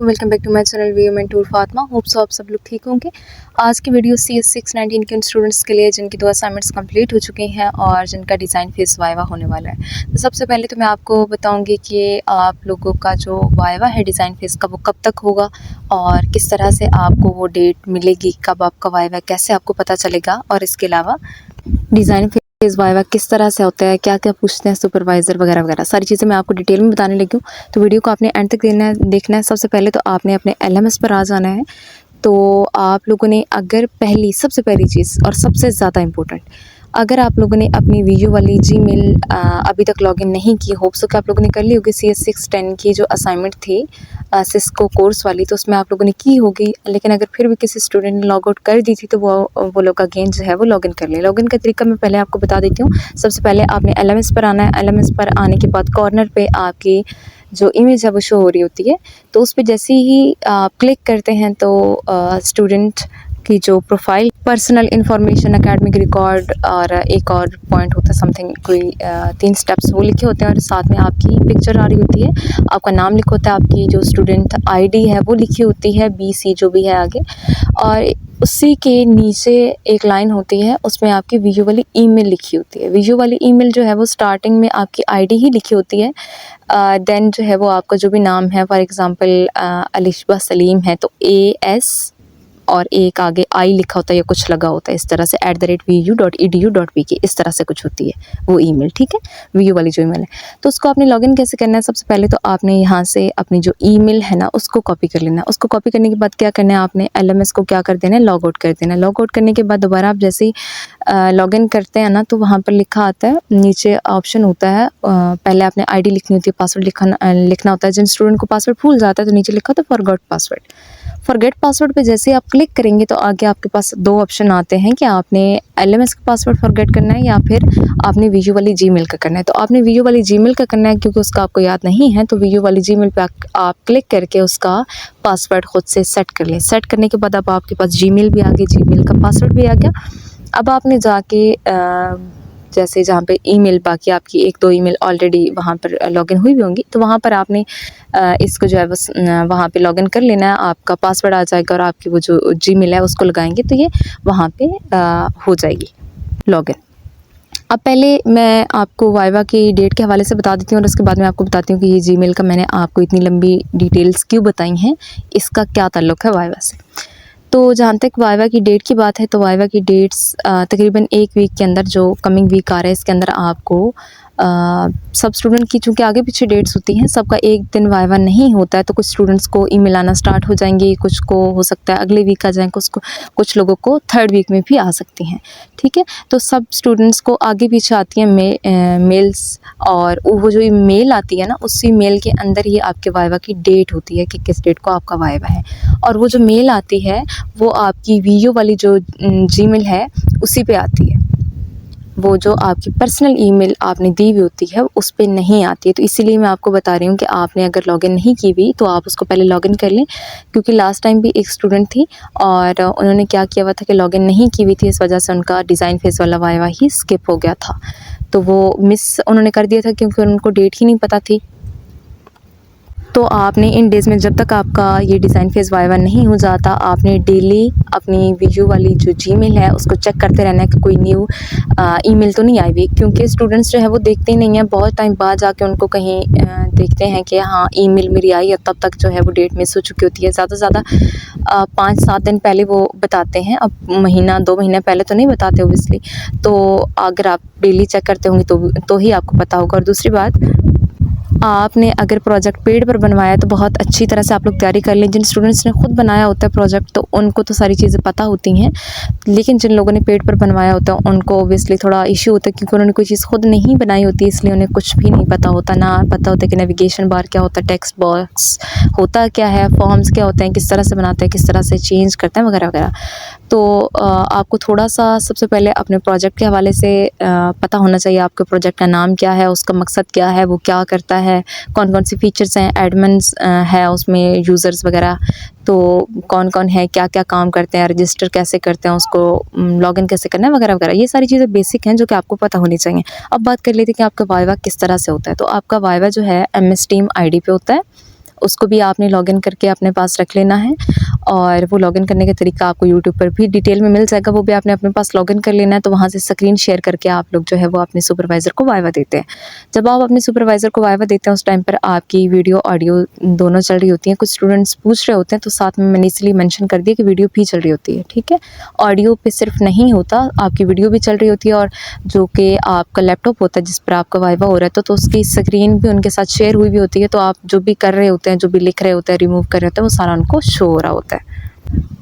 Welcome back to my channel V M tour Fatima. Hope so आप सब लोग ठीक होंगे। आज की वीडियो CS 619 के उन स्टूडेंट्स के लिए जिनकी 2 असाइनमेंट्स कंप्लीट हो चुकी हैं और जिनका डिज़ाइन फेस वाइवा होने वाला है। तो सबसे पहले तो मैं आपको बताऊंगी कि आप लोगों का जो वाइवा है डिज़ाइन फेस का वो कब तक होगा और किस तरह से आपको वो डेट मिलेगी, कब आपका वाइवा कैसे आपको पता चलेगा, और इसके अलावा डिज़ाइन फेस वाइवा किस तरह से होता है, क्या क्या पूछते हैं सुपरवाइज़र वगैरह वगैरह, सारी चीज़ें मैं आपको डिटेल में बताने लगी हूँ। तो वीडियो को आपने एंड तक देखना है। सबसे पहले तो आपने अपने LMS पर आ जाना है। तो आप लोगों ने अगर सबसे पहली चीज़ और सबसे ज़्यादा इम्पोर्टेंट, अगर आप लोगों ने अपनी वीडियो वाली जीमेल अभी तक लॉगिन नहीं की, होप सो कि आप लोगों ने कर ली होगी। CS 610 की जो असाइनमेंट थी सिस्को कोर्स वाली, तो उसमें आप लोगों ने की होगी। लेकिन अगर फिर भी किसी स्टूडेंट ने लॉग आउट कर दी थी तो वो लोग अगेन जो है वो लॉगिन कर ले। लॉगिन का तरीका मैं पहले आपको बता देती हूँ। सबसे पहले आपने LMS पर आना है। LMS पर आने के बाद कॉर्नर पे आपकी जो इमेज है वो शो हो रही होती है। तो उस पर जैसे ही आप क्लिक करते हैं तो स्टूडेंट की जो profile, personal information, academic record और एक और पॉइंट होता है समथिंग, कोई 3 स्टेप्स वो लिखे होते हैं और साथ में आपकी पिक्चर आ रही होती है, आपका नाम लिखा होता है, आपकी जो स्टूडेंट ID है वो लिखी होती है, BC जो भी है आगे, और उसी के नीचे एक लाइन होती है, उसमें आपकी वीडियो वाली ईमेल लिखी होती है। वीडियो वाली ईमेल जो है वो स्टार्टिंग में आपकी ID ही लिखी होती है, देन जो है वो आपका जो भी नाम है, फॉर एग्ज़ाम्पल अलिशबा सलीम है तो AS और एक आगे I लिखा होता है या कुछ लगा होता है इस तरह से @vu.edu.pk, इस तरह से कुछ होती है वो ईमेल, ठीक है, वीडियो वाली जो ईमेल है। तो उसको आपने लॉगिन कैसे करना है? सबसे पहले तो आपने यहाँ से अपनी जो ईमेल है ना उसको कॉपी कर लेना है। उसको कॉपी करने के बाद क्या करना है, आपने LMS को क्या कर देना है, लॉग आउट कर देना है। लॉग आउट करने के बाद दोबारा आप जैसे ही लॉगिन करते हैं ना तो वहाँ पर लिखा आता है, नीचे ऑप्शन होता है, पहले आपने ID लिखनी होती है, पासवर्ड लिखना होता है। जिन स्टूडेंट को पासवर्ड भूल जाता है तो नीचे लिखा होता है फॉरगॉट पासवर्ड। फॉरगेट पासवर्ड पे जैसे ही आप क्लिक करेंगे तो आगे आपके पास 2 ऑप्शन आते हैं कि आपने LMS का पासवर्ड फॉरगेट करना है या फिर आपने वीडियो वाली जीमेल का करना है। तो आपने वीडियो वाली जीमेल का करना है क्योंकि उसका आपको याद नहीं है। तो वीडियो वाली जीमेल पे आप क्लिक करके उसका पासवर्ड खुद से सेट कर लें। सेट करने के बाद अब आपके पास जीमेल भी आ गई, जीमेल का पासवर्ड भी आ गया। अब आपने जाके जैसे जहाँ पे ईमेल, बाकी आपकी 1-2 ईमेल ऑलरेडी वहाँ पर लॉगिन हुई भी होंगी, तो वहाँ पर आपने इसको जो है बस वहाँ पे लॉगिन कर लेना है। आपका पासवर्ड आ जाएगा और आपकी वो जो जीमेल है उसको लगाएंगे तो ये वहाँ पे हो जाएगी लॉगिन। अब पहले मैं आपको वाइवा की डेट के हवाले से बता देती हूँ और उसके बाद मैं आपको बताती हूँ कि ये जीमेल का मैंने आपको इतनी लंबी डिटेल्स क्यों बताई हैं, इसका क्या ताल्लुक़ है वाइवा से। तो जहाँ तक वाइवा की डेट की बात है तो वाइवा की डेट्स तकरीबन 1 वीक के अंदर, जो कमिंग वीक आ रहा है इसके अंदर आपको सब स्टूडेंट की चूँकि आगे पीछे डेट्स होती हैं, सबका एक दिन वाइवा नहीं होता है। तो कुछ स्टूडेंट्स को ईमेल आना स्टार्ट हो जाएंगी, कुछ को हो सकता है अगले वीक आ जाएँ, कुछ लोगों को 3rd वीक में भी आ सकती हैं, ठीक है। तो सब स्टूडेंट्स को आगे पीछे आती हैं मेल्स, और वो जो मेल आती है ना उसी मेल के अंदर ही आपके वाइवा की डेट होती है कि किस डेट को आपका वाइवा है। और वो जो मेल आती है वो आपकी वीडियो वाली जो जीमेल है उसी पे आती है। वो जो आपकी पर्सनल ईमेल आपने दी हुई होती है उस पे नहीं आती है। तो इसीलिए मैं आपको बता रही हूँ कि आपने अगर लॉगिन नहीं की हुई तो आप उसको पहले लॉगिन कर लें, क्योंकि लास्ट टाइम भी एक स्टूडेंट थी और उन्होंने क्या किया हुआ था कि लॉगिन नहीं की हुई थी, इस वजह से उनका डिज़ाइन फेस वाला वाइवा ही स्किप हो गया था। तो वो मिस उन्होंने कर दिया था क्योंकि उनको डेट ही नहीं पता थी। तो आपने इन डेज़ में जब तक आपका ये डिज़ाइन फेस वाइवा नहीं हो जाता, आपने डेली अपनी वीडियो वाली जो जीमेल है उसको चेक करते रहना है कि कोई न्यू ईमेल तो नहीं आई हुई, क्योंकि स्टूडेंट्स जो है वो देखते ही नहीं हैं। बहुत टाइम बाद जाके उनको कहीं देखते हैं कि हाँ ईमेल मेरी आई है, तब तक जो है वो डेट मिस हो चुकी होती है। ज़्यादा से ज़्यादा 5-7 दिन पहले वो बताते हैं, अब महीना 2 महीने पहले तो नहीं बताते ओबियसली। तो अगर आप डेली चेक करते होंगे तो ही आपको पता होगा। और दूसरी बात, आपने अगर प्रोजेक्ट पेड पर बनवाया है तो बहुत अच्छी तरह से आप लोग तैयारी कर लें। जिन स्टूडेंट्स ने खुद बनाया होता है प्रोजेक्ट तो उनको तो सारी चीज़ें पता होती हैं, लेकिन जिन लोगों ने पेड पर बनवाया होता है उनको ओबियसली थोड़ा इशू होता है, क्योंकि उन्होंने कोई चीज़ खुद नहीं बनाई होती, इसलिए उन्हें कुछ भी नहीं पता होता। ना पता होता है कि नेविगेशन बार क्या होता है, टेक्स्ट बॉक्स होता क्या है, फॉर्म्स क्या होते हैं, किस तरह से बनाते हैं, किस तरह से चेंज करते हैं वगैरह वगैरह। तो आपको थोड़ा सा सबसे पहले अपने प्रोजेक्ट के हवाले से पता होना चाहिए। आपके प्रोजेक्ट का नाम क्या है, उसका मकसद क्या है, वो क्या करता है, कौन कौन सी फ़ीचर्स हैं, एडमिन्स है उसमें, यूज़र्स वगैरह, तो कौन कौन है, क्या क्या काम करते हैं, रजिस्टर कैसे करते हैं, उसको लॉगिन कैसे करना है वगैरह वगैरह। ये सारी चीज़ें बेसिक हैं जो कि आपको पता होनी चाहिए। अब बात कर लेते हैं कि आपका वाइवा किस तरह से होता है। तो आपका वाइवा जो है MS Team ID पे होता है। उसको भी आपने लॉगिन करके अपने पास रख लेना है। और वो लॉगिन करने का तरीका आपको यूट्यूब पर भी डिटेल में मिल जाएगा, वो भी आपने अपने पास लॉगिन कर लेना है। तो वहाँ से स्क्रीन शेयर करके आप लोग जो है वो अपने सुपरवाइज़र को वाइवा देते हैं। जब आप अपने सुपरवाइज़र को वाइवा देते हैं उस टाइम पर आपकी वीडियो ऑडियो दोनों चल रही होती हैं। कुछ स्टूडेंट्स पूछ रहे होते हैं तो साथ में मैंने इसलिए मेंशन कर दिया कि वीडियो भी चल रही होती है, ठीक है। ऑडियो पे सिर्फ नहीं होता, आपकी वीडियो भी चल रही होती है और जो कि आपका लैपटॉप होता है जिस पर आपका वाइवा हो रहा है तो उसकी स्क्रीन भी उनके साथ शेयर हुई भी होती है। तो आप जो भी कर रहे होते हैं, जो भी लिख रहे होते हैं, रिमूव कर रहे होते हैं, वो सारा उनको शो हो रहा होता है।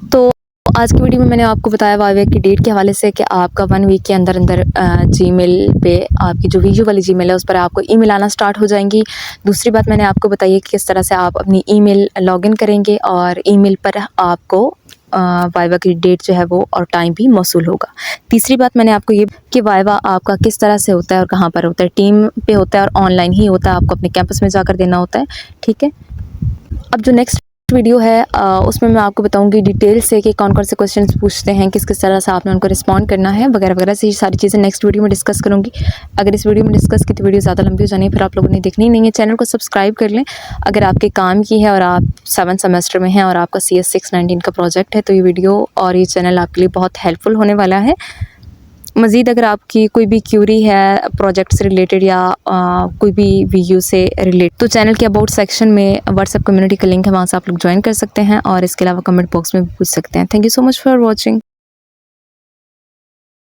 तो आज की वीडियो में मैंने आपको बताया वाइवा की डेट के हवाले से कि आपका 1 वीक के अंदर अंदर जीमेल पे आपकी जो वीडियो वाली जीमेल है उस पर आपको ईमेल आना स्टार्ट हो जाएंगी। दूसरी बात मैंने आपको बताई है कि किस तरह से आप अपनी ईमेल लॉगिन करेंगे और ईमेल पर आपको वाइवा की डेट जो है वो और टाइम भी मौसूल होगा। तीसरी बात मैंने आपको ये कि वाइवा आपका किस तरह से होता है और कहाँ पर होता है। टीम पे होता है और ऑनलाइन ही होता है, आपको अपने कैंपस में जाकर देना होता है, ठीक है। अब जो नेक्स्ट वीडियो है उसमें मैं आपको बताऊंगी डिटेल से कि कौन कौन से क्वेश्चंस पूछते हैं, किस किस तरह से आपने उनको रिस्पॉन्ड करना है वगैरह वगैरह से, ये सारी चीज़ें नेक्स्ट वीडियो में डिस्कस करूंगी। अगर इस वीडियो में डिस्कस की तो वीडियो ज़्यादा लंबी हो जानी है, फिर आप लोगों ने देखनी नहीं है। चैनल को सब्सक्राइब कर लें अगर आपके काम की है और आप 7th सेमेस्टर में हैं और आपका CS 619 का प्रोजेक्ट है तो ये वीडियो और ये चैनल आपके लिए बहुत हेल्पफुल होने वाला है। मज़ीद अगर आपकी कोई भी क्यूरी है प्रोजेक्ट से रिलेटेड या कोई भी वीडियो से रिलेटेड तो चैनल के अबाउट सेक्शन में व्हाट्सएप कम्युनिटी का लिंक है, वहाँ से आप लोग ज्वाइन कर सकते हैं और इसके अलावा कमेंट बॉक्स में भी पूछ सकते हैं। Thank you so much for watching.